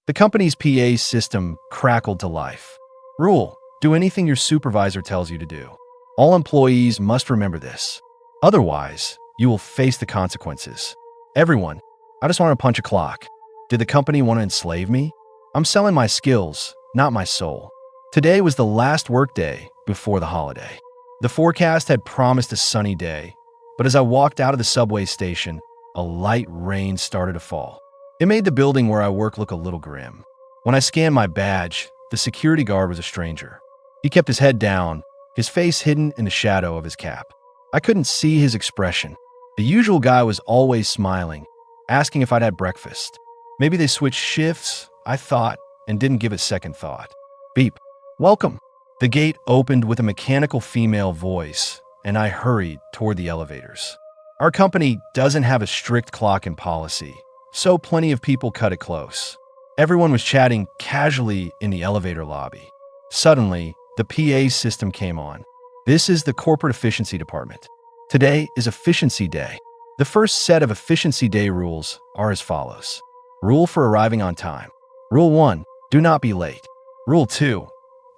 The company's PA system crackled to life. Rule: do anything your supervisor tells you to do. All employees must remember this. Otherwise, you will face the consequences. Everyone, I just want to punch a clock. Did the company want to enslave me? I'm selling my skills, not my soul. Today was the last workday before the holiday. The forecast had promised a sunny day, but as I walked out of the subway station, a light rain started to fall. It made the building where I work look a little grim. When I scanned my badge, the security guard was a stranger. He kept his head down, his face hidden in the shadow of his cap. I couldn't see his expression. The usual guy was always smiling, asking if I'd had breakfast. Maybe they switched shifts, I thought, and didn't give it second thought. Beep. Welcome. The gate opened with a mechanical female voice, and I hurried toward the elevators. Our company doesn't have a strict clock-in policy, so plenty of people cut it close. Everyone was chatting casually in the elevator lobby. Suddenly, the PA system came on. This is the corporate efficiency department. Today is Efficiency Day. The first set of Efficiency Day rules are as follows. Rule for arriving on time. Rule 1, do not be late. Rule 2,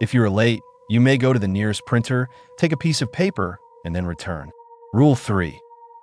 if you are late, you may go to the nearest printer, take a piece of paper, and then return. Rule 3,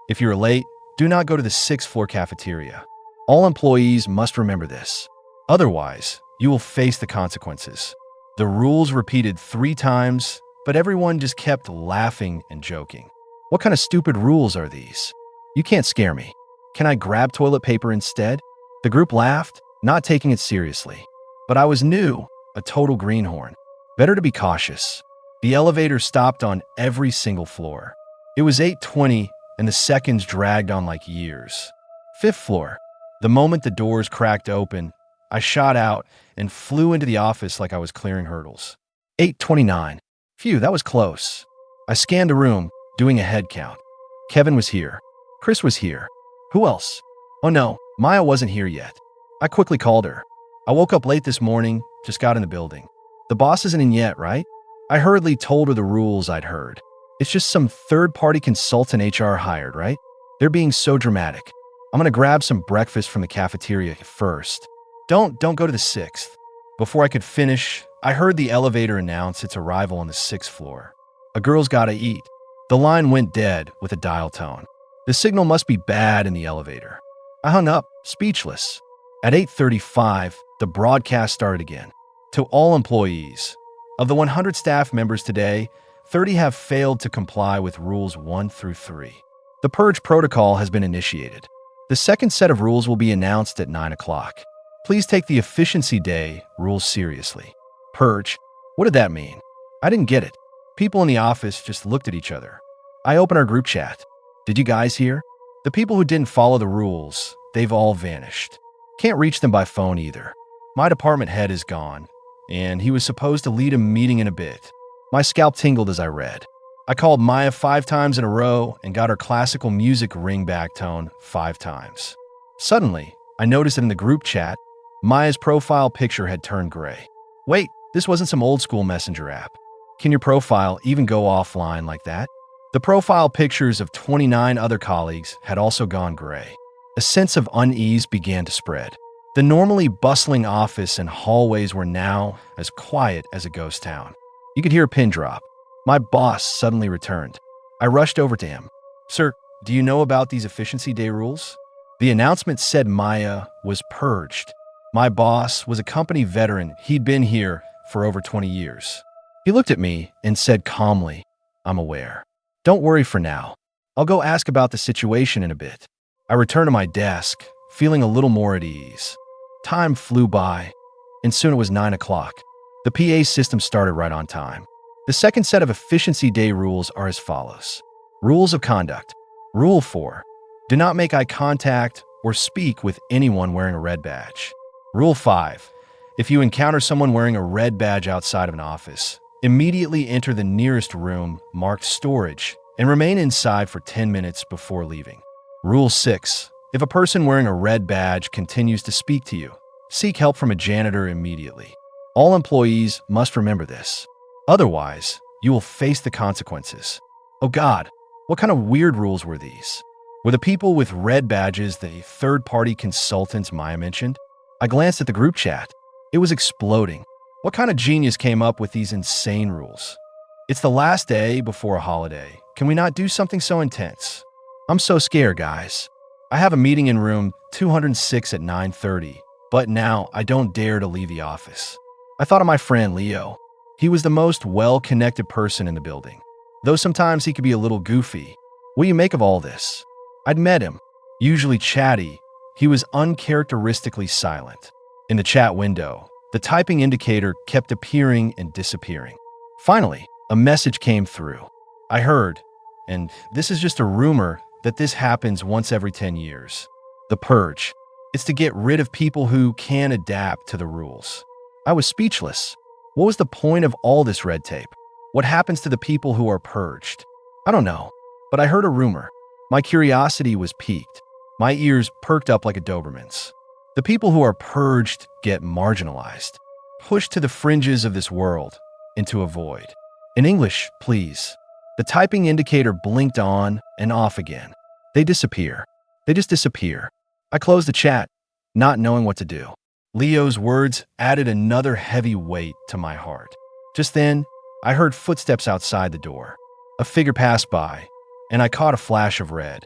if you are late, do not go to the 6th floor cafeteria. All employees must remember this. Otherwise, you will face the consequences. The rules repeated 3 times, but everyone just kept laughing and joking. What kind of stupid rules are these? You can't scare me. Can I grab toilet paper instead? The group laughed, not taking it seriously. But I was new, a total greenhorn. Better to be cautious. The elevator stopped on every single floor. It was 8:20, and the seconds dragged on like years. 5th floor. The moment the doors cracked open, I shot out and flew into the office like I was clearing hurdles. 8:29. Phew, that was close. I scanned the room, doing a head count. Kevin was here. Chris was here. Who else? Oh no, Maya wasn't here yet. I quickly called her. I woke up late this morning, just got in the building. The boss isn't in yet, right? I hurriedly told her the rules I'd heard. It's just some third-party consultant HR hired, right? They're being so dramatic. I'm gonna grab some breakfast from the cafeteria first. Don't go to the 6th. Before I could finish, I heard the elevator announce its arrival on the 6th floor. A girl's gotta eat. The line went dead with a dial tone. The signal must be bad in the elevator. I hung up, speechless. At 8:35, the broadcast started again. To all employees, of the 100 staff members today, 30 have failed to comply with rules 1 through 3. The purge protocol has been initiated. The second set of rules will be announced at 9 o'clock. Please take the Efficiency Day rules seriously. Purge? What did that mean? I didn't get it. People in the office just looked at each other. I opened our group chat. Did you guys hear? The people who didn't follow the rules, they've all vanished. Can't reach them by phone either. My department head is gone, and he was supposed to lead a meeting in a bit. My scalp tingled as I read. I called Maya 5 times in a row and got her classical music ringback tone 5 times. Suddenly, I noticed that in the group chat, Maya's profile picture had turned gray. Wait, this wasn't some old-school messenger app. Can your profile even go offline like that? The profile pictures of 29 other colleagues had also gone gray. A sense of unease began to spread. The normally bustling office and hallways were now as quiet as a ghost town. You could hear a pin drop. My boss suddenly returned. I rushed over to him. Sir, do you know about these Efficiency Day rules? The announcement said Maya was purged. My boss was a company veteran. He'd been here for over 20 years. He looked at me and said calmly, I'm aware. Don't worry for now. I'll go ask about the situation in a bit. I returned to my desk, feeling a little more at ease. Time flew by, and soon it was 9 o'clock. The PA system started right on time. The second set of Efficiency Day rules are as follows. Rules of conduct. Rule 4. Do not make eye contact or speak with anyone wearing a red badge. Rule 5. If you encounter someone wearing a red badge outside of an office, immediately enter the nearest room marked storage and remain inside for 10 minutes before leaving. Rule 6. If a person wearing a red badge continues to speak to you, seek help from a janitor immediately. All employees must remember this. Otherwise, you will face the consequences. Oh God, what kind of weird rules were these? Were the people with red badges the third-party consultants Maya mentioned? I glanced at the group chat. It was exploding. What kind of genius came up with these insane rules? It's the last day before a holiday. Can we not do something so intense? I'm so scared, guys. I have a meeting in room 206 at 9:30, but now I don't dare to leave the office. I thought of my friend Leo. He was the most well-connected person in the building, though sometimes he could be a little goofy. What do you make of all this? I'd met him. Usually chatty, he was uncharacteristically silent. In the chat window, the typing indicator kept appearing and disappearing. Finally, a message came through. I heard, and this is just a rumor, that this happens once every 10 years. The purge. It's to get rid of people who can adapt to the rules. I was speechless. What was the point of all this red tape? What happens to the people who are purged? I don't know, but I heard a rumor. My curiosity was piqued. My ears perked up like a Doberman's. The people who are purged get marginalized, pushed to the fringes of this world, into a void. In English, please. The typing indicator blinked on and off again. They disappear. They just disappear. I closed the chat, not knowing what to do. Leo's words added another heavy weight to my heart. Just then, I heard footsteps outside the door. A figure passed by, and I caught a flash of red.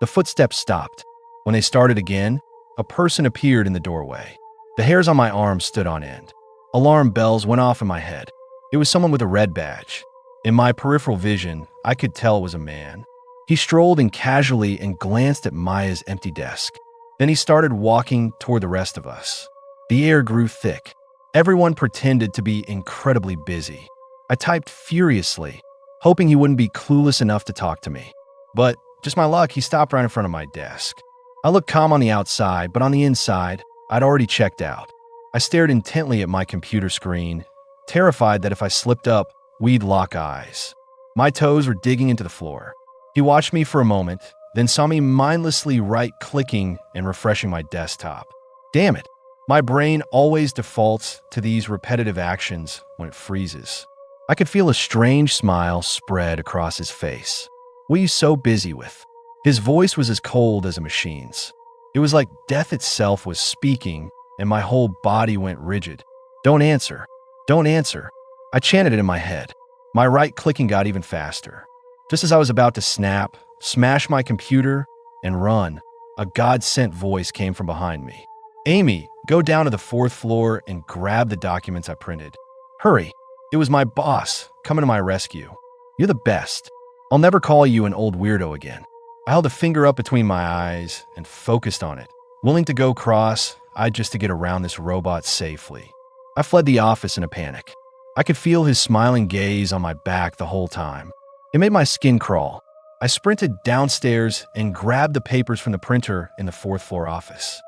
The footsteps stopped. When they started again, a person appeared in the doorway. The hairs on my arms stood on end. Alarm bells went off in my head. It was someone with a red badge. In my peripheral vision, I could tell it was a man. He strolled in casually and glanced at Maya's empty desk. Then he started walking toward the rest of us. The air grew thick. Everyone pretended to be incredibly busy. I typed furiously, hoping he wouldn't be clueless enough to talk to me. But, just my luck, he stopped right in front of my desk. I looked calm on the outside, but on the inside, I'd already checked out. I stared intently at my computer screen, terrified that if I slipped up, we'd lock eyes. My toes were digging into the floor. He watched me for a moment, then saw me mindlessly right-clicking and refreshing my desktop. Damn it, my brain always defaults to these repetitive actions when it freezes. I could feel a strange smile spread across his face. What are you so busy with? His voice was as cold as a machine's. It was like death itself was speaking, and my whole body went rigid. Don't answer. Don't answer. I chanted it in my head. My right-clicking got even faster. Just as I was about to snap, smash my computer, and run, a God-sent voice came from behind me. Amy, go down to the 4th floor and grab the documents I printed. Hurry. It was my boss coming to my rescue. You're the best. I'll never call you an old weirdo again. I held a finger up between my eyes and focused on it, willing to go cross-eyed just to get around this robot safely. I fled the office in a panic. I could feel his smiling gaze on my back the whole time. It made my skin crawl. I sprinted downstairs and grabbed the papers from the printer in the 4th floor office.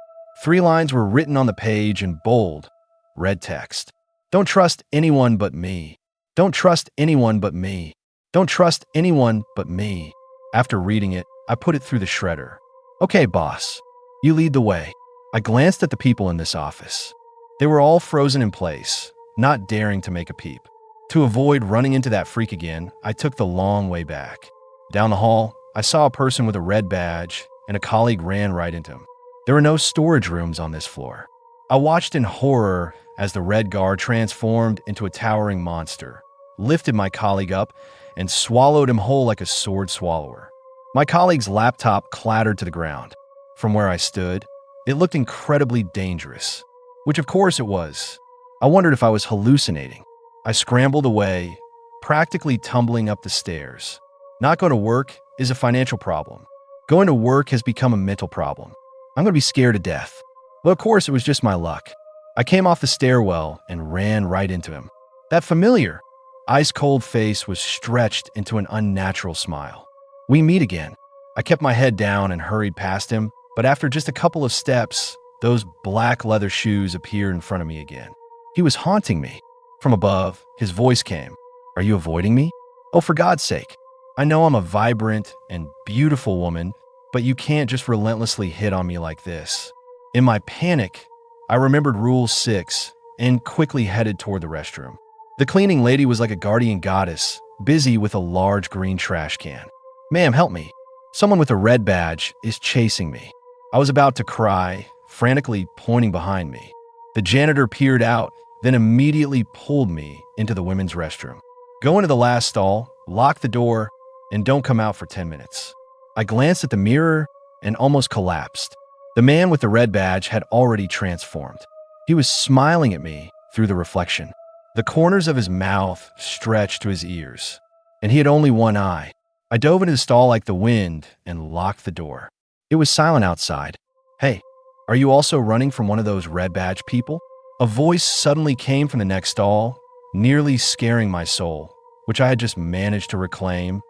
3 lines were written on the page in bold, red text. Don't trust anyone but me. Don't trust anyone but me. Don't trust anyone but me. After reading it, I put it through the shredder. Okay, boss. You lead the way. I glanced at the people in this office. They were all frozen in place, not daring to make a peep. To avoid running into that freak again, I took the long way back. Down the hall, I saw a person with a red badge, and a colleague ran right into him. There were no storage rooms on this floor. I watched in horror as the red guard transformed into a towering monster, lifted my colleague up, and swallowed him whole like a sword swallower. My colleague's laptop clattered to the ground. From where I stood, it looked incredibly dangerous, which of course it was. I wondered if I was hallucinating. I scrambled away, practically tumbling up the stairs. Not going to work is a financial problem. Going to work has become a mental problem. I'm going to be scared to death. But of course, it was just my luck. I came off the stairwell and ran right into him. That familiar, ice-cold face was stretched into an unnatural smile. We meet again. I kept my head down and hurried past him, but after just a couple of steps, those black leather shoes appeared in front of me again. He was haunting me. From above, his voice came. Are you avoiding me? Oh, for God's sake. I know I'm a vibrant and beautiful woman, but you can't just relentlessly hit on me like this. In my panic, I remembered Rule 6 and quickly headed toward the restroom. The cleaning lady was like a guardian goddess, busy with a large green trash can. Ma'am, help me. Someone with a red badge is chasing me. I was about to cry, frantically pointing behind me. The janitor peered out, then immediately pulled me into the women's restroom. Go into the last stall, lock the door, and don't come out for 10 minutes. I glanced at the mirror and almost collapsed. The man with the red badge had already transformed. He was smiling at me through the reflection. The corners of his mouth stretched to his ears, and he had only one eye. I dove into the stall like the wind and locked the door. It was silent outside. "Hey, are you also running from one of those red badge people?" A voice suddenly came from the next stall, nearly scaring my soul, which I had just managed to reclaim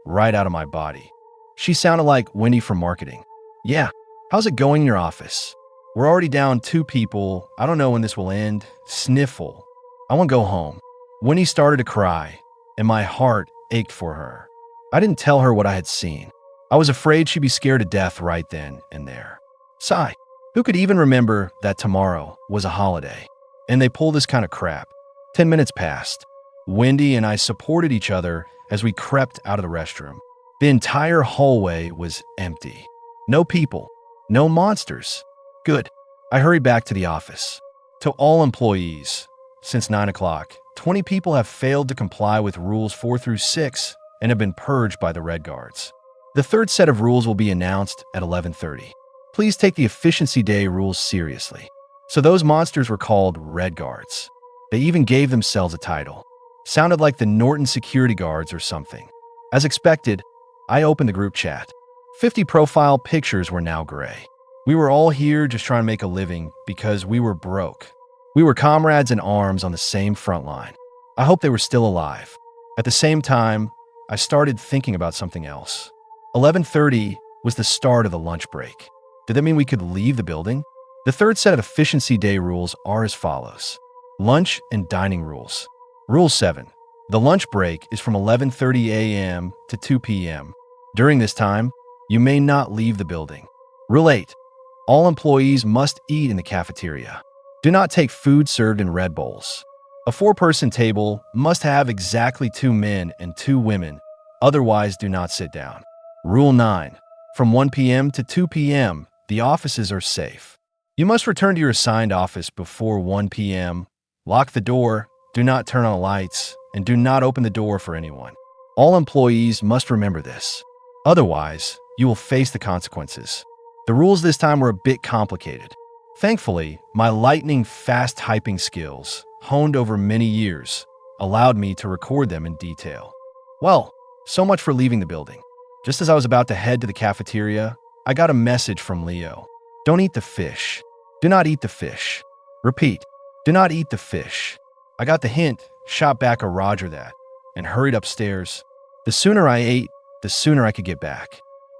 right out of my body. She sounded like Wendy from marketing. "Yeah, how's it going in your office? We're already down 2 people. I don't know when this will end." Sniffle. "I want to go home." Wendy started to cry, and my heart ached for her. I didn't tell her what I had seen. I was afraid she'd be scared to death right then and there. Sigh. Who could even remember that tomorrow was a holiday? And they pull this kind of crap. 10 minutes passed. Wendy and I supported each other as we crept out of the restroom. The entire hallway was empty. No people. No monsters. Good. I hurried back to the office. To all employees, since 9 o'clock, 20 people have failed to comply with rules 4 through 6 and have been purged by the Red Guards. The third set of rules will be announced at 11:30. Please take the Efficiency Day rules seriously. So those monsters were called Red Guards. They even gave themselves a title. Sounded like the Norton security guards or something. As expected, I opened the group chat. 50 profile pictures were now gray. We were all here just trying to make a living because we were broke. We were comrades in arms on the same front line. I hope they were still alive. At the same time, I started thinking about something else. 11:30 was the start of the lunch break. Did that mean we could leave the building? The third set of Efficiency Day rules are as follows. Lunch and dining rules. Rule 7. The lunch break is from 11:30 a.m. to 2 p.m. During this time, you may not leave the building. Rule 8. All employees must eat in the cafeteria. Do not take food served in red bowls. A 4-person table must have exactly 2 men and 2 women, otherwise do not sit down. Rule 9. From 1 p.m. to 2 p.m., the offices are safe. You must return to your assigned office before 1 p.m. Lock the door, do not turn on the lights, and do not open the door for anyone. All employees must remember this. Otherwise, you will face the consequences. The rules this time were a bit complicated. Thankfully, my lightning-fast typing skills, honed over many years, allowed me to record them in detail. Well, so much for leaving the building. Just as I was about to head to the cafeteria, I got a message from Leo. Don't eat the fish. Do not eat the fish. Repeat, do not eat the fish. I got the hint, shot back a roger that, and hurried upstairs. The sooner I ate, the sooner I could get back.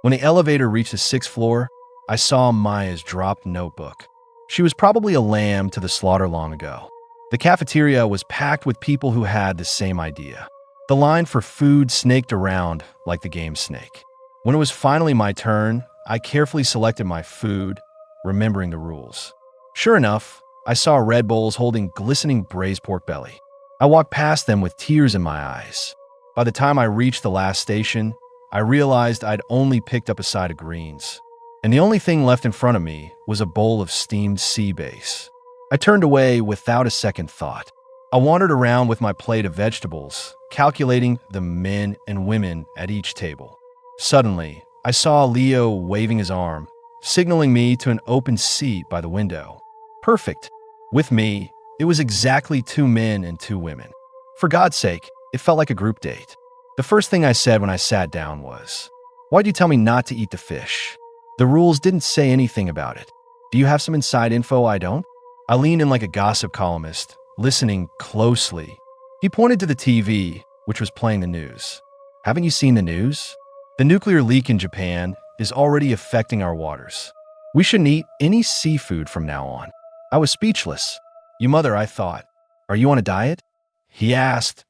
When the elevator reached the 6th floor, I saw Maya's dropped notebook. She was probably a lamb to the slaughter long ago. The cafeteria was packed with people who had the same idea. The line for food snaked around like the game Snake. When it was finally my turn, I carefully selected my food, remembering the rules. Sure enough, I saw red bowls holding glistening braised pork belly. I walked past them with tears in my eyes. By the time I reached the last station, I realized I'd only picked up a side of greens, and the only thing left in front of me was a bowl of steamed sea bass. I turned away without a second thought. I wandered around with my plate of vegetables, calculating the men and women at each table. Suddenly, I saw Leo waving his arm, signaling me to an open seat by the window. Perfect. With me, it was exactly 2 men and 2 women. For God's sake, it felt like a group date. The first thing I said when I sat down was, "Why'd you tell me not to eat the fish?" The rules didn't say anything about it. Do you have some inside info I don't? I leaned in like a gossip columnist, listening closely. He pointed to the TV, which was playing the news. Haven't you seen the news? The nuclear leak in Japan is already affecting our waters. We shouldn't eat any seafood from now on. I was speechless. You mother, I thought. Are you on a diet? He asked,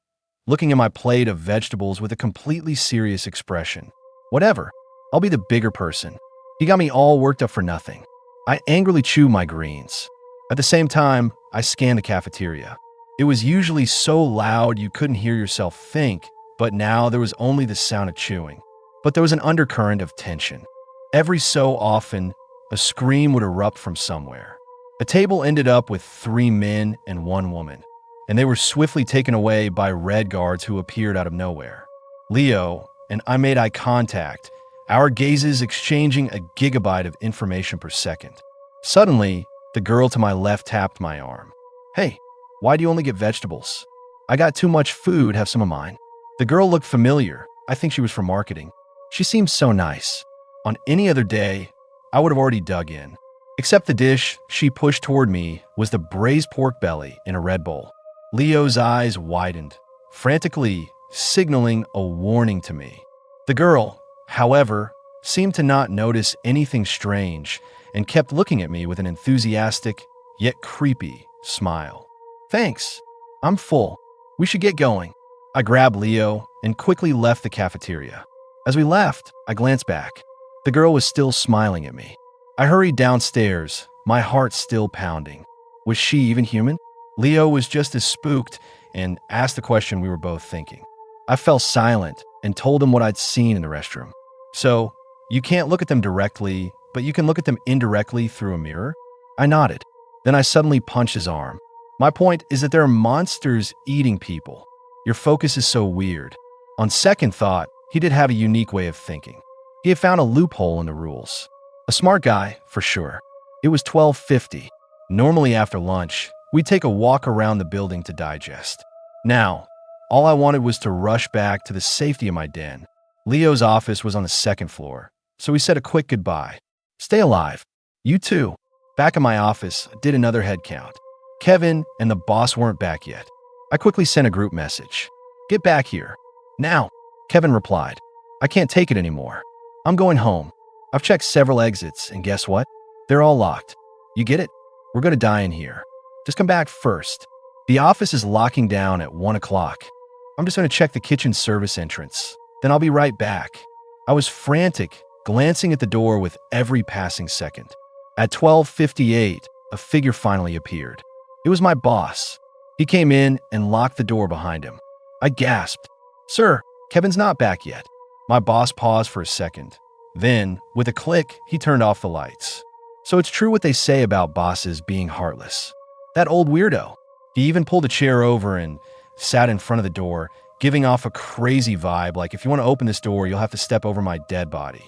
looking at my plate of vegetables with a completely serious expression. Whatever. I'll be the bigger person. He got me all worked up for nothing. I angrily chewed my greens. At the same time, I scanned the cafeteria. It was usually so loud you couldn't hear yourself think, but now there was only the sound of chewing. But there was an undercurrent of tension. Every so often, a scream would erupt from somewhere. A table ended up with 3 men and 1 woman, and they were swiftly taken away by red guards who appeared out of nowhere. Leo and I made eye contact, our gazes exchanging a gigabyte of information per second. Suddenly, the girl to my left tapped my arm. "Hey, why do you only get vegetables? I got too much food, have some of mine." The girl looked familiar. I think she was from marketing. She seemed so nice. On any other day, I would have already dug in. Except the dish she pushed toward me was the braised pork belly in a red bowl. Leo's eyes widened, frantically signaling a warning to me. The girl, however, seemed to not notice anything strange and kept looking at me with an enthusiastic, yet creepy, smile. "Thanks. I'm full. We should get going." I grabbed Leo and quickly left the cafeteria. As we left, I glanced back. The girl was still smiling at me. I hurried downstairs, my heart still pounding. Was she even human? Leo was just as spooked and asked the question we were both thinking. I fell silent and told him what I'd seen in the restroom. "So, you can't look at them directly, but you can look at them indirectly through a mirror?" I nodded. Then I suddenly punched his arm. "My point is that there are monsters eating people. Your focus is so weird." On second thought, he did have a unique way of thinking. He had found a loophole in the rules. A smart guy, for sure. It was 12:50. Normally after lunch, we'd take a walk around the building to digest. Now, all I wanted was to rush back to the safety of my den. Leo's office was on the 2nd floor, so we said a quick goodbye. "Stay alive." "You too." Back in my office, I did another head count. Kevin and the boss weren't back yet. I quickly sent a group message. "Get back here. Now." Kevin replied, "I can't take it anymore. I'm going home. I've checked several exits, and guess what? They're all locked. You get it? We're going to die in here. Just come back first. The office is locking down at 1 o'clock. I'm just going to check the kitchen service entrance. Then I'll be right back." I was frantic, glancing at the door with every passing second. At 12:58, a figure finally appeared. It was my boss. He came in and locked the door behind him. I gasped. "Sir, Kevin's not back yet." My boss paused for a second. Then, with a click, he turned off the lights. So it's true what they say about bosses being heartless. That old weirdo. He even pulled a chair over and sat in front of the door, giving off a crazy vibe like, "If you want to open this door, you'll have to step over my dead body."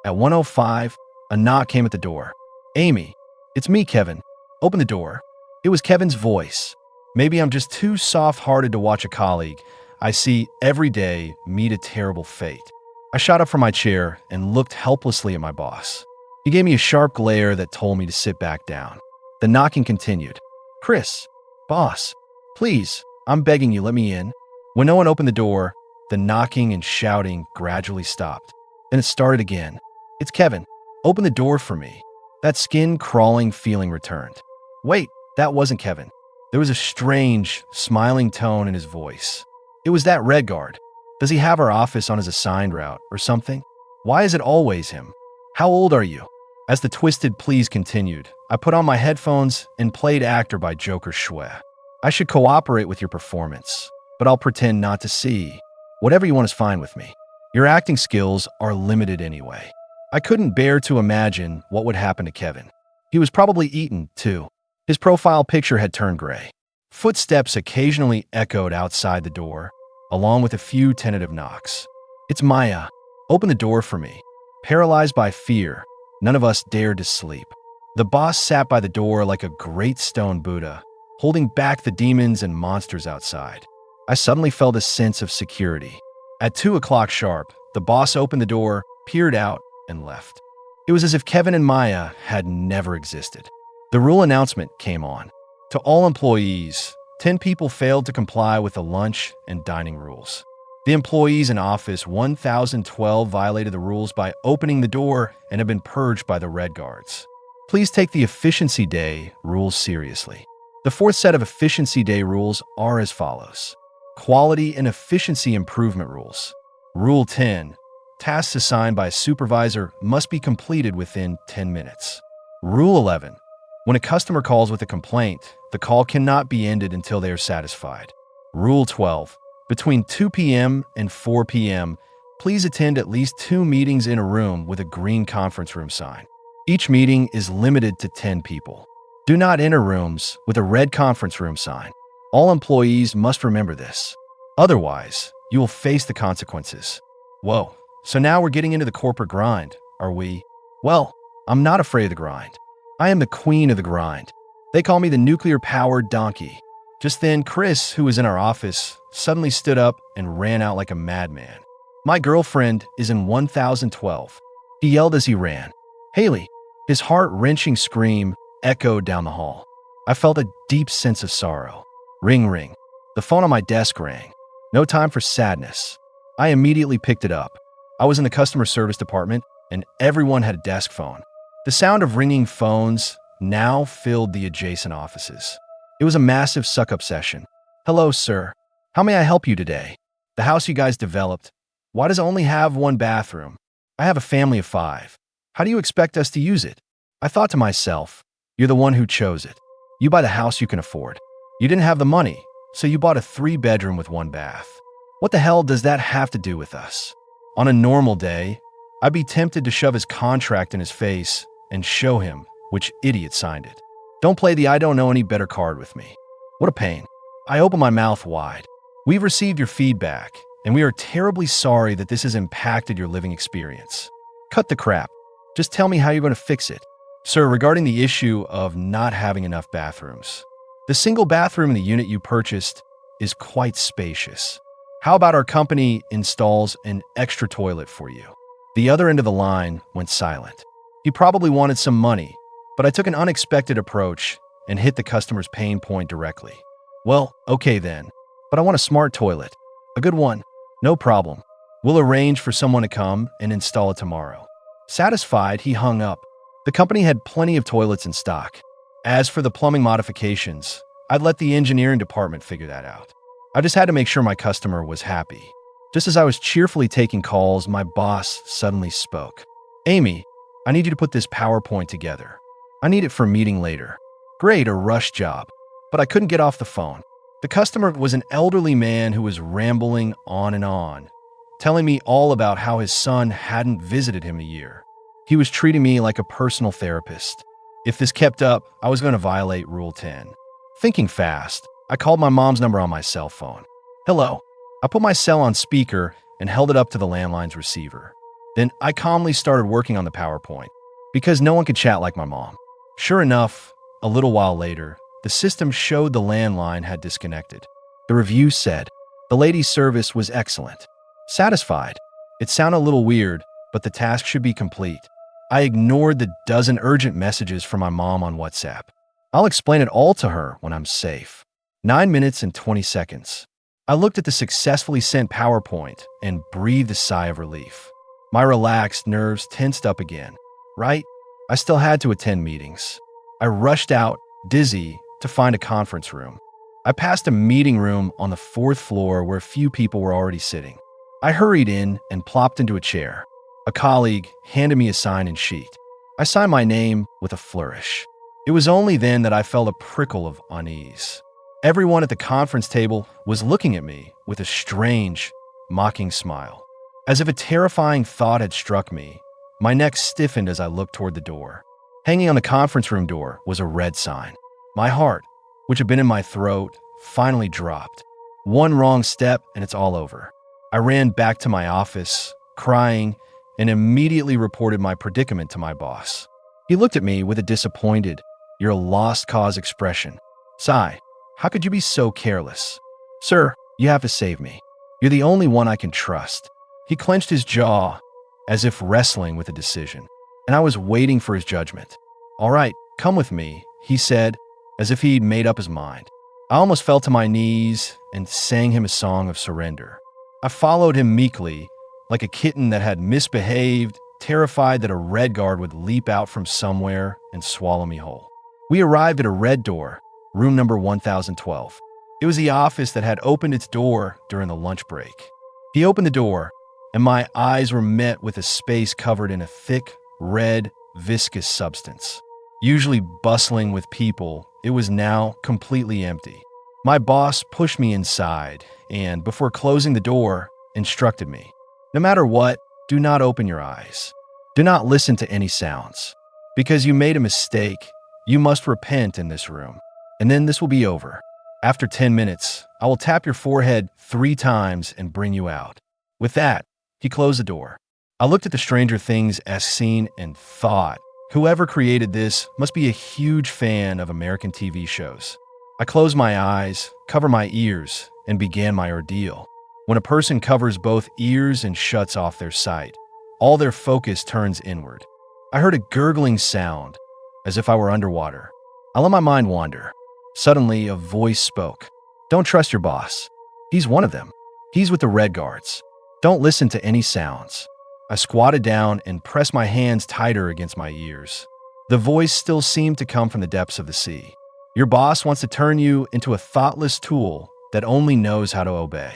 At 1:05, a knock came at the door. "Amy, it's me, Kevin. Open the door." It was Kevin's voice. Maybe I'm just too soft-hearted to watch a colleague I see every day meet a terrible fate. I shot up from my chair and looked helplessly at my boss. He gave me a sharp glare that told me to sit back down. The knocking continued. "Chris, boss, please, I'm begging you, let me in." When no one opened the door, the knocking and shouting gradually stopped. Then it started again. "It's Kevin. Open the door for me." That skin-crawling feeling returned. Wait, that wasn't Kevin. There was a strange, smiling tone in his voice. It was that red guard. Does he have our office on his assigned route or something? Why is it always him? "How old are you?" As the twisted pleas continued, I put on my headphones and played Actor by Joker Schwe. "I should cooperate with your performance, but I'll pretend not to see. Whatever you want is fine with me. Your acting skills are limited anyway." I couldn't bear to imagine what would happen to Kevin. He was probably eaten, too. His profile picture had turned gray. Footsteps occasionally echoed outside the door, along with a few tentative knocks. "It's Maya. Open the door for me." Paralyzed by fear, none of us dared to sleep. The boss sat by the door like a great stone Buddha, holding back the demons and monsters outside. I suddenly felt a sense of security. At 2 o'clock sharp, the boss opened the door, peered out, and left. It was as if Kevin and Maya had never existed. The rule announcement came on. To all employees, 10 people failed to comply with the lunch and dining rules. The employees in office 1012 violated the rules by opening the door and have been purged by the red guards. Please take the Efficiency Day rules seriously. The fourth set of Efficiency Day rules are as follows. Quality and Efficiency Improvement Rules. Rule 10. Tasks assigned by a supervisor must be completed within 10 minutes. Rule 11. When a customer calls with a complaint, the call cannot be ended until they are satisfied. Rule 12. Between 2 p.m. and 4 p.m., please attend at least 2 meetings in a room with a green conference room sign. Each meeting is limited to 10 people. Do not enter rooms with a red conference room sign. All employees must remember this. Otherwise, you will face the consequences. Whoa, so now we're getting into the corporate grind, are we? Well, I'm not afraid of the grind. I am the queen of the grind. They call me the nuclear-powered donkey. Just then, Chris, who was in our office, suddenly stood up and ran out like a madman. My girlfriend is in 1012. He yelled as he ran. Haley, his heart-wrenching scream echoed down the hall. I felt a deep sense of sorrow. Ring, ring. The phone on my desk rang. No time for sadness. I immediately picked it up. I was in the customer service department, and everyone had a desk phone. The sound of ringing phones now filled the adjacent offices. It was a massive suck-up session. Hello, sir. How may I help you today? The house you guys developed, why does it only have one bathroom? I have a family of 5. How do you expect us to use it? I thought to myself, you're the one who chose it. You buy the house you can afford. You didn't have the money, so you bought a 3-bedroom with 1 bath. What the hell does that have to do with us? On a normal day, I'd be tempted to shove his contract in his face and show him which idiot signed it. Don't play the I don't know any better card with me. What a pain. I open my mouth wide. We've received your feedback, and we are terribly sorry that this has impacted your living experience. Cut the crap. Just tell me how you're going to fix it. Sir, regarding the issue of not having enough bathrooms, the single bathroom in the unit you purchased is quite spacious. How about our company installs an extra toilet for you? The other end of the line went silent. He probably wanted some money, but I took an unexpected approach and hit the customer's pain point directly. Well, okay then, but I want a smart toilet. A good one. No problem. We'll arrange for someone to come and install it tomorrow. Satisfied, he hung up. The company had plenty of toilets in stock. As for the plumbing modifications, I'd let the engineering department figure that out. I just had to make sure my customer was happy. Just as I was cheerfully taking calls, my boss suddenly spoke. Amy, I need you to put this PowerPoint together. I need it for a meeting later. Great, a rush job. But I couldn't get off the phone. The customer was an elderly man who was rambling on, telling me all about how his son hadn't visited him in a year. He was treating me like a personal therapist. If this kept up, I was going to violate Rule 10. Thinking fast, I called my mom's number on my cell phone. Hello. I put my cell on speaker and held it up to the landline's receiver. Then I calmly started working on the PowerPoint, because no one could chat like my mom. Sure enough, a little while later, the system showed the landline had disconnected. The review said, the lady's service was excellent. Satisfied. It sounded a little weird, but the task should be complete. I ignored the dozen urgent messages from my mom on WhatsApp. I'll explain it all to her when I'm safe. 9 minutes and 20 seconds. I looked at the successfully sent PowerPoint and breathed a sigh of relief. My relaxed nerves tensed up again. Right? I still had to attend meetings. I rushed out, dizzy, to find a conference room. I passed a meeting room on the 4th floor where a few people were already sitting. I hurried in and plopped into a chair. A colleague handed me a sign-in sheet. I signed my name with a flourish. It was only then that I felt a prickle of unease. Everyone at the conference table was looking at me with a strange, mocking smile. As if a terrifying thought had struck me, my neck stiffened as I looked toward the door. Hanging on the conference room door was a red sign. My heart, which had been in my throat, finally dropped. One wrong step and it's all over. I ran back to my office, crying, and immediately reported my predicament to my boss. He looked at me with a disappointed, "You're a lost cause" expression. Sigh, how could you be so careless? Sir, you have to save me. You're the only one I can trust. He clenched his jaw, as if wrestling with a decision, and I was waiting for his judgment. All right, come with me, he said, as if he'd made up his mind. I almost fell to my knees and sang him a song of surrender. I followed him meekly, like a kitten that had misbehaved, terrified that a red guard would leap out from somewhere and swallow me whole. We arrived at a red door, room number 1012. It was the office that had opened its door during the lunch break. He opened the door, and my eyes were met with a space covered in a thick, red, viscous substance. Usually bustling with people, it was now completely empty. My boss pushed me inside and, before closing the door, instructed me, no matter what, do not open your eyes. Do not listen to any sounds. Because you made a mistake, You must repent in this room, and then this will be over. After 10 minutes, I will tap your forehead 3 times and bring you out." With that, he closed the door. I looked at the Stranger Things-esque scene and thought, whoever created this must be a huge fan of American TV shows. I closed my eyes, covered my ears, and began my ordeal. When a person covers both ears and shuts off their sight, all their focus turns inward. I heard a gurgling sound, as if I were underwater. I let my mind wander. Suddenly, a voice spoke. "Don't trust your boss. He's one of them. He's with the Red Guards. Don't listen to any sounds." I squatted down and pressed my hands tighter against my ears. The voice still seemed to come from the depths of the sea. "Your boss wants to turn you into a thoughtless tool that only knows how to obey."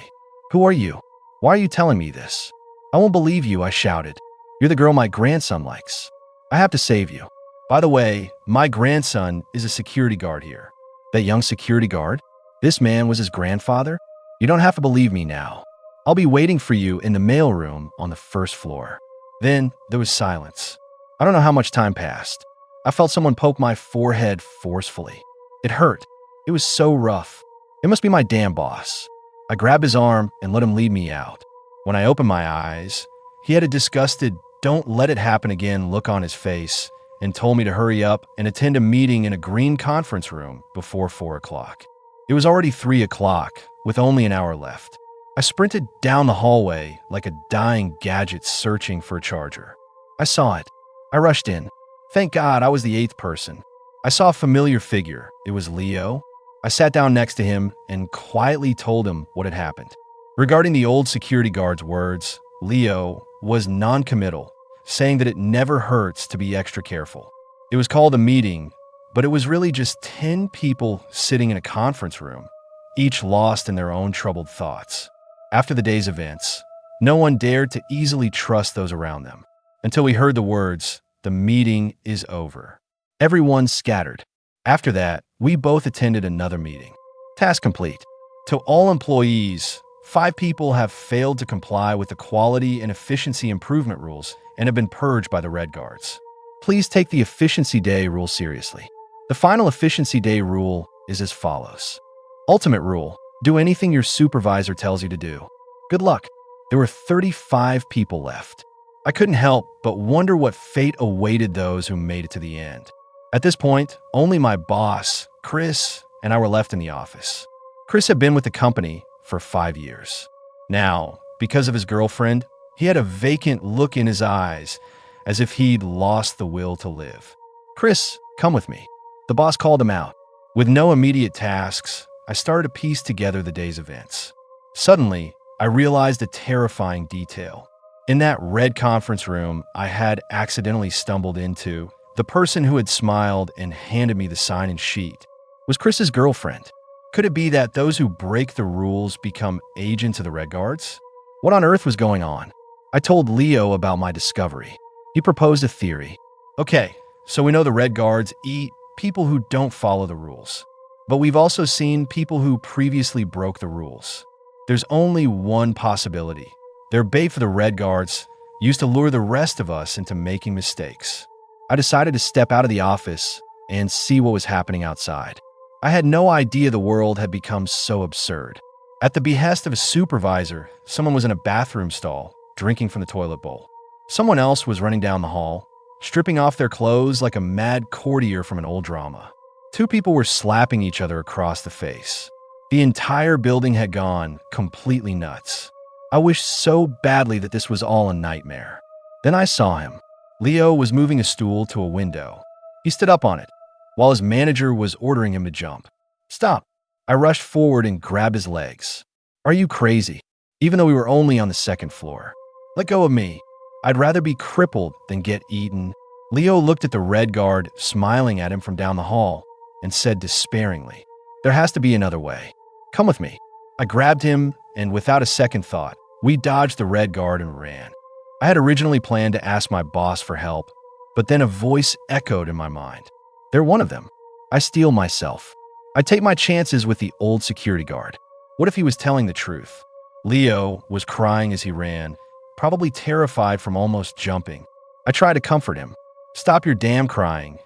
"Who are you? Why are you telling me this?" "I won't believe you," I shouted. "You're the girl my grandson likes. I have to save you. By the way, my grandson is a security guard here." "That young security guard? This man was his grandfather?" "You don't have to believe me now. I'll be waiting for you in the mailroom on the first floor." Then there was silence. I don't know how much time passed. I felt someone poke my forehead forcefully. It hurt. It was so rough. It must be my damn boss. I grabbed his arm and let him lead me out. When I opened my eyes, he had a disgusted, "Don't let it happen again" look on his face and told me to hurry up and attend a meeting in a green conference room before 4 o'clock. It was already 3 o'clock, with only an hour left. I sprinted down the hallway like a dying gadget searching for a charger. I saw it. I rushed in. Thank God I was the 8th person. I saw a familiar figure. It was Leo. I sat down next to him and quietly told him what had happened. Regarding the old security guard's words, Leo was non-committal, saying that it never hurts to be extra careful. It was called a meeting, but it was really just 10 people sitting in a conference room, each lost in their own troubled thoughts. After the day's events, no one dared to easily trust those around them, until we heard the words, "The meeting is over." Everyone scattered. After that, we both attended another meeting. Task complete. To all employees, 5 people have failed to comply with the quality and efficiency improvement rules and have been purged by the Red Guards. Please take the Efficiency Day rule seriously. The final Efficiency Day rule is as follows. Ultimate rule: do anything your supervisor tells you to do. Good luck. There were 35 people left. I couldn't help but wonder what fate awaited those who made it to the end. At this point, only my boss, Chris, and I were left in the office. Chris had been with the company for 5 years. Now, because of his girlfriend, he had a vacant look in his eyes, as if he'd lost the will to live. "Chris, come with me." The boss called him out. With no immediate tasks, I started to piece together the day's events. Suddenly, I realized a terrifying detail. In that red conference room I had accidentally stumbled into, the person who had smiled and handed me the sign-in sheet was Chris's girlfriend. Could it be that those who break the rules become agents of the Red Guards? What on earth was going on? I told Leo about my discovery. He proposed a theory. Okay, so we know the Red Guards eat people who don't follow the rules. But we've also seen people who previously broke the rules. There's only one possibility. Their bait for the Red Guards used to lure the rest of us into making mistakes. I decided to step out of the office and see what was happening outside. I had no idea the world had become so absurd. At the behest of a supervisor, someone was in a bathroom stall, drinking from the toilet bowl. Someone else was running down the hall, stripping off their clothes like a mad courtier from an old drama. 2 people were slapping each other across the face. The entire building had gone completely nuts. I wished so badly that this was all a nightmare. Then I saw him. Leo was moving a stool to a window. He stood up on it, while his manager was ordering him to jump. "Stop!" I rushed forward and grabbed his legs. "Are you crazy?" Even though we were only on the 2nd floor. "Let go of me. I'd rather be crippled than get eaten." Leo looked at the Red Guard smiling at him from down the hall and said despairingly, "There has to be another way. Come with me." I grabbed him, and without a second thought, we dodged the Red Guard and ran. I had originally planned to ask my boss for help, but then a voice echoed in my mind. "They're one of them." I steel myself. I take my chances with the old security guard. What if he was telling the truth? Leo was crying as he ran, probably terrified from almost jumping. I tried to comfort him. "Stop your damn crying.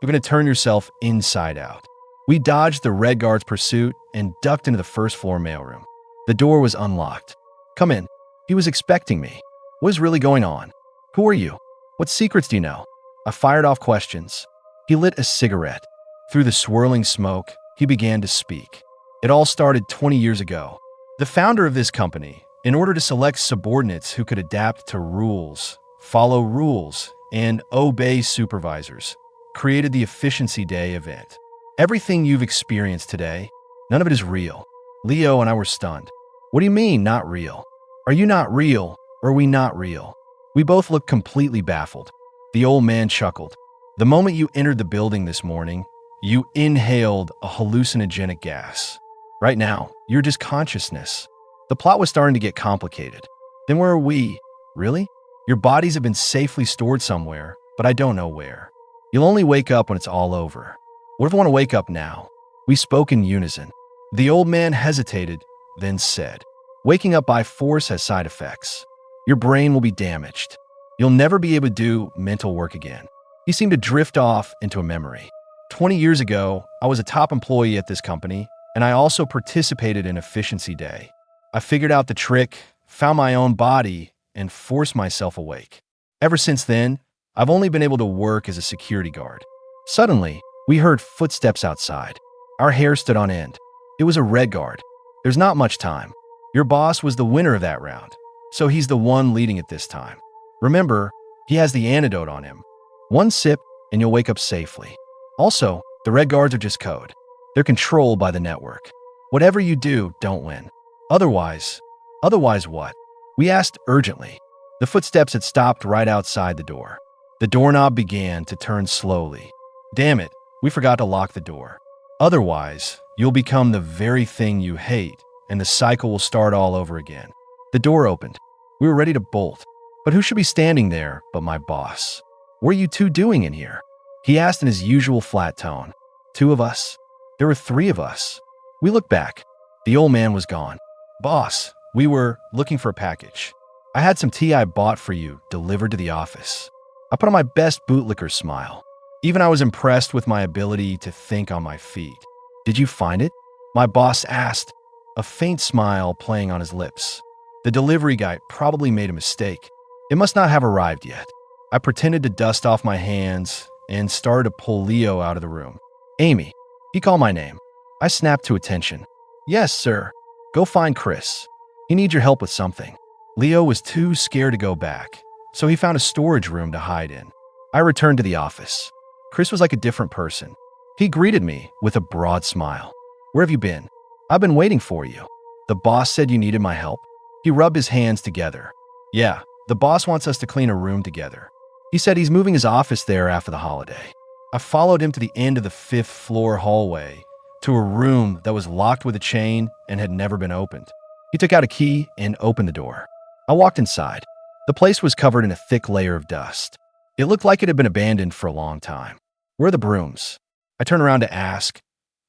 You're going to turn yourself inside out. We dodged the red guard's pursuit and ducked into the first floor mailroom. The door was unlocked. Come in. He was expecting me. What is really going on? Who are you? What secrets do you know? I fired off questions. He lit a cigarette. Through the swirling smoke, he began to speak. It all started 20 years ago. The founder of this company, in order to select subordinates who could adapt to rules, follow rules, and obey supervisors, created the Efficiency Day event. Everything you've experienced today, none of it is real. Leo and I were stunned. What do you mean, not real? Are you not real, or are we not real? We both looked completely baffled. The old man chuckled. The moment you entered the building this morning, you inhaled a hallucinogenic gas. Right now, you're just consciousness. The plot was starting to get complicated. Then where are we? Really? Your bodies have been safely stored somewhere, but I don't know where. You'll only wake up when it's all over. What if I want to wake up now? We spoke in unison. The old man hesitated, then said, waking up by force has side effects. Your brain will be damaged. You'll never be able to do mental work again. He seemed to drift off into a memory. 20 years ago, I was a top employee at this company, and I also participated in Efficiency Day. I figured out the trick, found my own body, and forced myself awake. Ever since then, I've only been able to work as a security guard. Suddenly, we heard footsteps outside. Our hair stood on end. It was a red guard. There's not much time. Your boss was the winner of that round, so he's the one leading it this time. Remember, he has the antidote on him. One sip, and you'll wake up safely. Also, the red guards are just code. They're controlled by the network. Whatever you do, don't win. Otherwise what? We asked urgently. The footsteps had stopped right outside the door. The doorknob began to turn slowly. Damn it, we forgot to lock the door. Otherwise, you'll become the very thing you hate, and the cycle will start all over again. The door opened. We were ready to bolt. But who should be standing there but my boss? What are you two doing in here? He asked in his usual flat tone. 2 of us? There were 3 of us. We looked back. The old man was gone. Boss, we were looking for a package. I had some tea I bought for you delivered to the office. I put on my best bootlicker smile. Even I was impressed with my ability to think on my feet. Did you find it? My boss asked, a faint smile playing on his lips. The delivery guy probably made a mistake. It must not have arrived yet. I pretended to dust off my hands and started to pull Leo out of the room. Amy, he called my name. I snapped to attention. Yes, sir. Go find Chris. He needs your help with something. Leo was too scared to go back, so he found a storage room to hide in. I returned to the office. Chris was like a different person. He greeted me with a broad smile. Where have you been? I've been waiting for you. The boss said you needed my help. He rubbed his hands together. Yeah, the boss wants us to clean a room together. He said he's moving his office there after the holiday. I followed him to the end of the 5th floor hallway to a room that was locked with a chain and had never been opened. He took out a key and opened the door. I walked inside. The place was covered in a thick layer of dust. It looked like it had been abandoned for a long time. Where are the brooms? I turned around to ask,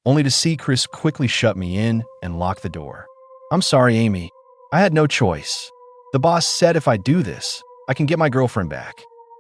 only to see Chris quickly shut me in and lock the door. I'm sorry, Amy. I had no choice. The boss said if I do this, I can get my girlfriend back.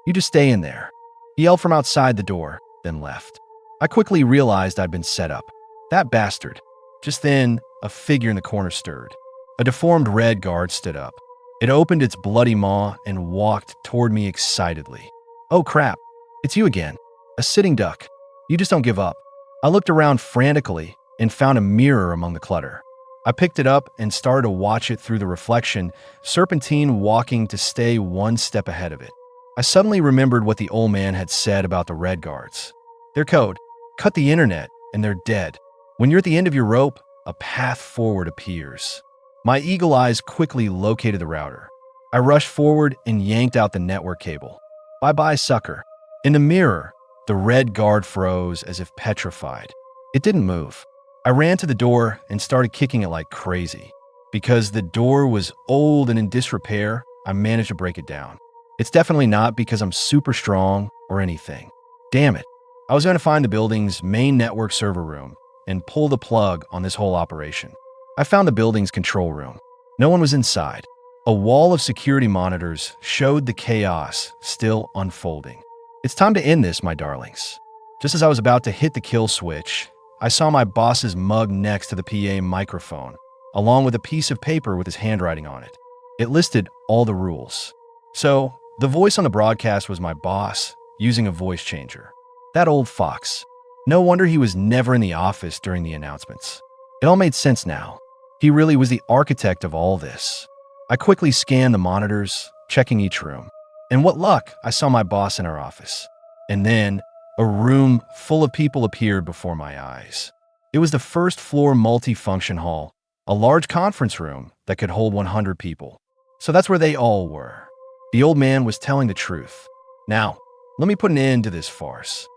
You just stay in there. He yelled from outside the door, then left. I quickly realized I'd been set up. That bastard. Just then, a figure in the corner stirred. A deformed red guard stood up. It opened its bloody maw and walked toward me excitedly. Oh crap, it's you again. A sitting duck. You just don't give up. I looked around frantically and found a mirror among the clutter. I picked it up and started to watch it through the reflection, serpentine walking to stay one step ahead of it. I suddenly remembered what the old man had said about the red guards. Their code, cut the internet and they're dead. When you're at the end of your rope, a path forward appears. My eagle eyes quickly located the router. I rushed forward and yanked out the network cable. Bye-bye, sucker. In the mirror, the red guard froze as if petrified. It didn't move. I ran to the door and started kicking it like crazy. Because the door was old and in disrepair, I managed to break it down. It's definitely not because I'm super strong or anything. Damn it. I was going to find the building's main network server room and pull the plug on this whole operation. I found the building's control room. No one was inside. A wall of security monitors showed the chaos still unfolding. It's time to end this, my darlings. Just as I was about to hit the kill switch, I saw my boss's mug next to the PA microphone, along with a piece of paper with his handwriting on it. It listed all the rules. So, the voice on the broadcast was my boss, using a voice changer. That old fox. No wonder he was never in the office during the announcements. It all made sense now. He really was the architect of all this. I quickly scanned the monitors, checking each room. And what luck, I saw my boss in our office. And then, a room full of people appeared before my eyes. It was the first-floor multi-function hall, a large conference room that could hold 100 people. So that's where they all were. The old man was telling the truth. Now, let me put an end to this farce.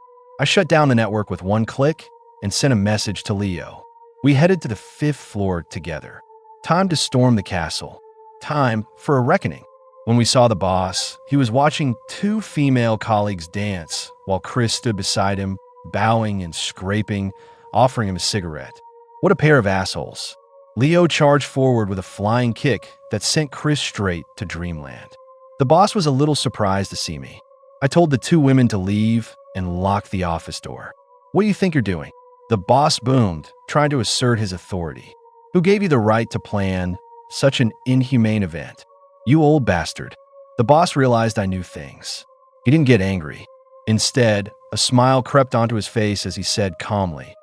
I shut down the network with one click and sent a message to Leo. We headed to the 5th floor together. Time to storm the castle. Time for a reckoning. When we saw the boss, he was watching 2 female colleagues dance while Chris stood beside him, bowing and scraping, offering him a cigarette. What a pair of assholes. Leo charged forward with a flying kick that sent Chris straight to dreamland. The boss was a little surprised to see me. I told the 2 women to leave and lock the office door. What do you think you're doing? The boss boomed, trying to assert his authority. Who gave you the right to plan such an inhumane event? You old bastard. The boss realized I knew things. He didn't get angry. Instead, a smile crept onto his face as he said calmly,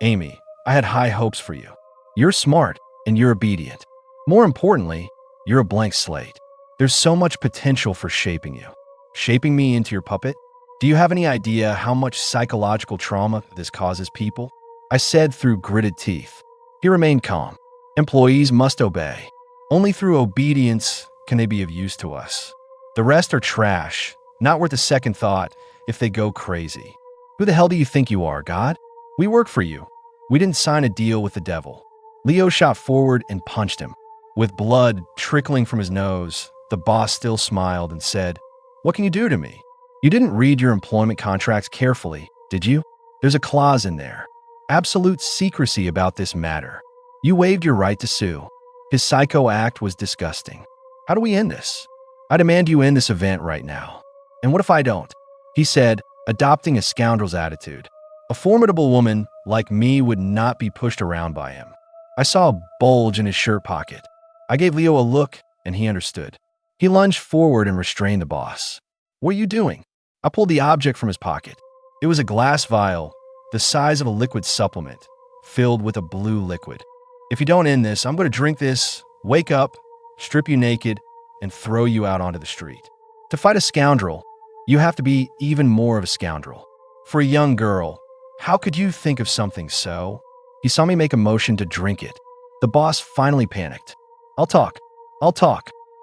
Amy, I had high hopes for you. You're smart and you're obedient. More importantly, you're a blank slate. There's so much potential for shaping you. Shaping me into your puppet? Do you have any idea how much psychological trauma this causes people? I said through gritted teeth. He remained calm. Employees must obey. Only through obedience can they be of use to us. The rest are trash, not worth a second thought if they go crazy. Who the hell do you think you are, God? We work for you. We didn't sign a deal with the devil. Leo shot forward and punched him. With blood trickling from his nose, the boss still smiled and said, What can you do to me? You didn't read your employment contracts carefully, did you? There's a clause in there. Absolute secrecy about this matter. You waived your right to sue. His psycho act was disgusting. How do we end this? I demand you end this event right now. And what if I don't? He said, adopting a scoundrel's attitude. A formidable woman like me would not be pushed around by him. I saw a bulge in his shirt pocket. I gave Leo a look, and he understood. He lunged forward and restrained the boss. What are you doing? I pulled the object from his pocket. It was a glass vial, the size of a liquid supplement, filled with a blue liquid. If you don't end this, I'm going to drink this, wake up, strip you naked, and throw you out onto the street. To fight a scoundrel, you have to be even more of a scoundrel. For a young girl, how could you think of something so? He saw me make a motion to drink it. The boss finally panicked. I'll talk.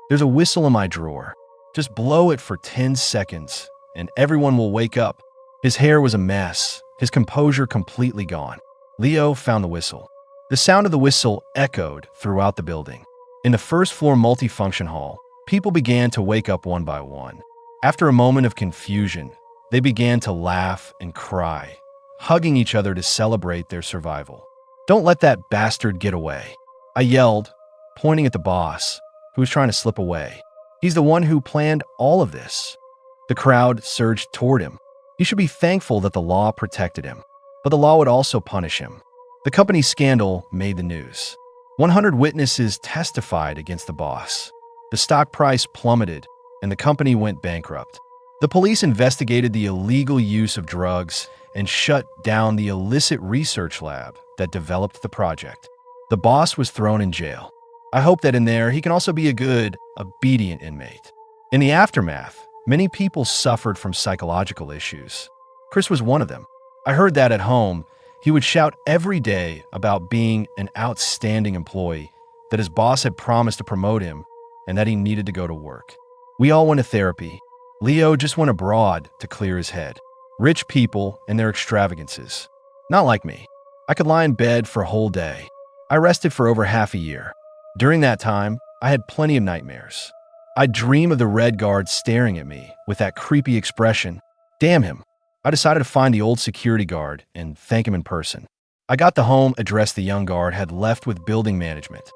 There's a whistle in my drawer. Just blow it for 10 seconds, and everyone will wake up. His hair was a mess, his composure completely gone. Leo found the whistle. The sound of the whistle echoed throughout the building. In the first-floor multifunction hall, people began to wake up one by one. After a moment of confusion, they began to laugh and cry, hugging each other to celebrate their survival. Don't let that bastard get away, I yelled, pointing at the boss, who was trying to slip away. He's the one who planned all of this. The crowd surged toward him. He should be thankful that the law protected him, but the law would also punish him. The company scandal made the news. 100 witnesses testified against the boss. The stock price plummeted, and the company went bankrupt. The police investigated the illegal use of drugs and shut down the illicit research lab that developed the project. The boss was thrown in jail. I hope that in there he can also be a good, obedient inmate. In the aftermath, many people suffered from psychological issues. Chris was one of them. I heard that at home. He would shout every day about being an outstanding employee, that his boss had promised to promote him, and that he needed to go to work. We all went to therapy. Leo just went abroad to clear his head. Rich people and their extravagances. Not like me. I could lie in bed for a whole day. I rested for over half a year. During that time, I had plenty of nightmares. I'd dream of the Red Guard staring at me with that creepy expression. Damn him. I decided to find the old security guard and thank him in person. I got the home address the young guard had left with building management.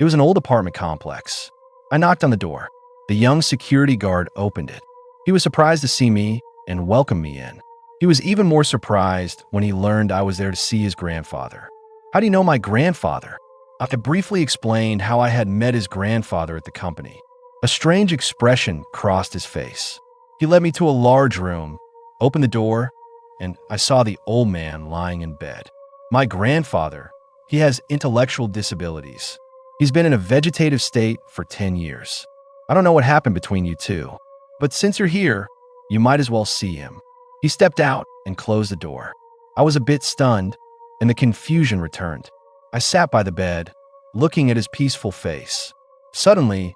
It was an old apartment complex. I knocked on the door. The young security guard opened it. He was surprised to see me and welcomed me in. He was even more surprised when he learned I was there to see his grandfather. "How do you know my grandfather?" I briefly explained how I had met his grandfather at the company. A strange expression crossed his face. He led me to a large room, opened the door, and I saw the old man lying in bed. My grandfather, he has intellectual disabilities. He's been in a vegetative state for 10 years. I don't know what happened between you two, but since you're here, you might as well see him. He stepped out and closed the door. I was a bit stunned, and the confusion returned. I sat by the bed, looking at his peaceful face. Suddenly,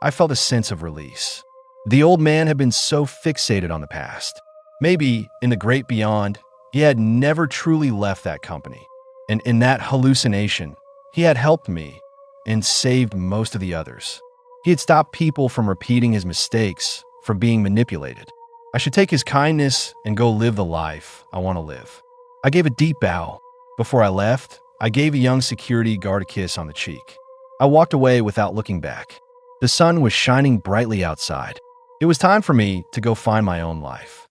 I felt a sense of release. The old man had been so fixated on the past. Maybe, in the great beyond, he had never truly left that company. And in that hallucination, he had helped me and saved most of the others. He had stopped people from repeating his mistakes, from being manipulated. I should take his kindness and go live the life I want to live. I gave a deep bow. Before I left, I gave a young security guard a kiss on the cheek. I walked away without looking back. The sun was shining brightly outside. It was time for me to go find my own life.